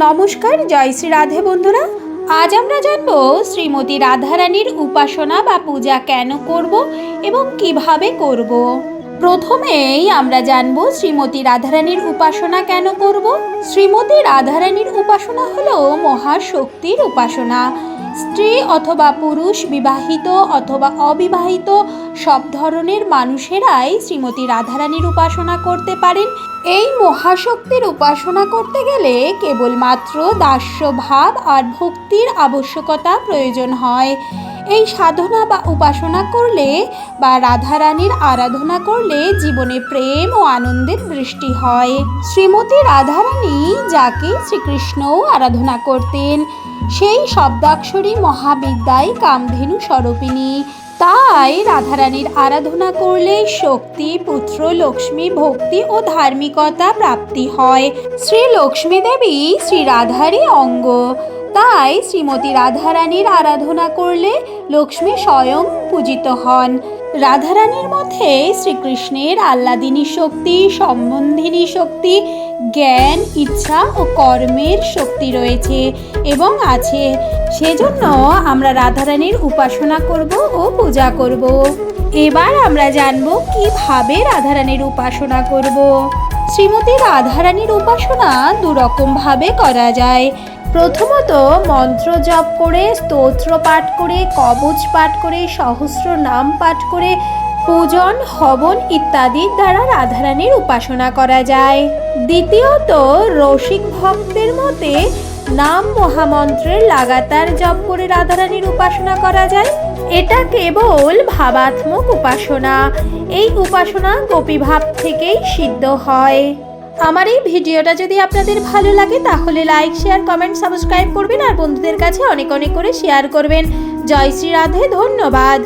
নমস্কার, জয় শ্রী রাধে বন্ধুরা। আজ আমরা জানব শ্রীমতী রাধারানীর উপাসনা বা পূজা কেন করব এবং কিভাবে করব। প্রথমেই আমরা জানব শ্রীমতী রাধারানীর উপাসনা কেন করব। শ্রীমতী রাধারানীর উপাসনা হলো মহাশক্তির উপাসনা। স্ত্রী অথবা পুরুষ, বিবাহিত অথবা অবিবাহিত সব ধরনের মানুষেরাই শ্রীমতী রাধারানীর উপাসনা করতে পারেন। এই মহাশক্তির উপাসনা করতে গেলে কেবলমাত্র দাস্য ভাব আর ভক্তির আবশ্যকতা প্রয়োজন হয়। এই সাধনা বা উপাসনা করলে বা রাধারানীর আরাধনা করলে জীবনে প্রেম ও আনন্দের বৃষ্টি হয়। শ্রীমতী রাধারানী যাকে শ্রীকৃষ্ণও আরাধনা করতেন, সেই শব্দাক্ষরী মহাবিদ্যায় কামধেনু স্বরূপিণী। তাই রাধারানীর আরাধনা করলে শক্তি, পুত্র, লক্ষ্মী, ভক্তি ও ধার্মিকতা প্রাপ্তি হয়। শ্রী লক্ষ্মী দেবী শ্রী রাধারই অঙ্গ। তাই শ্রীমতী রাধারানীর আরাধনা করলে লক্ষ্মী স্বয়ং পূজিত হন। রাধারানীর মধ্যে শ্রীকৃষ্ণের আহ্লাদিনী শক্তি, সম্বন্ধিনী শক্তি, জ্ঞান, ইচ্ছা ও কর্মের শক্তি রয়েছে এবং আছে। সেজন্য আমরা রাধারানীর উপাসনা করব ও পূজা করব। এবার আমরা জানব কিভাবে রাধারানীর উপাসনা করব। শ্রীমতী রাধারানীর উপাসনা দুরকমভাবে করা যায়। প্রথমত মন্ত্র জপ করে, স্তোত্র পাঠ করে, কবচ পাঠ করে, সহস্র নাম পাঠ করে, পূজন, হবন ইত্যাদির দ্বারা রাধারানীর উপাসনা করা যায়। দ্বিতীয়ত রসিক ভক্তের মতে নাম মহামন্ত্রের লাগাতার জপ করে রাধারানীর উপাসনা করা যায়। এটা কেবল ভাবাত্মক উপাসনা। এই উপাসনা গোপীভাব থেকেই সিদ্ধ হয়। আমার এই ভিডিওটা যদি আপনাদের ভালো লাগে তাহলে লাইক, শেয়ার, কমেন্ট, সাবস্ক্রাইব করবেন আর বন্ধুদের কাছে অনেক অনেক করে শেয়ার করবেন। জয় শ্রী রাধে, ধন্যবাদ।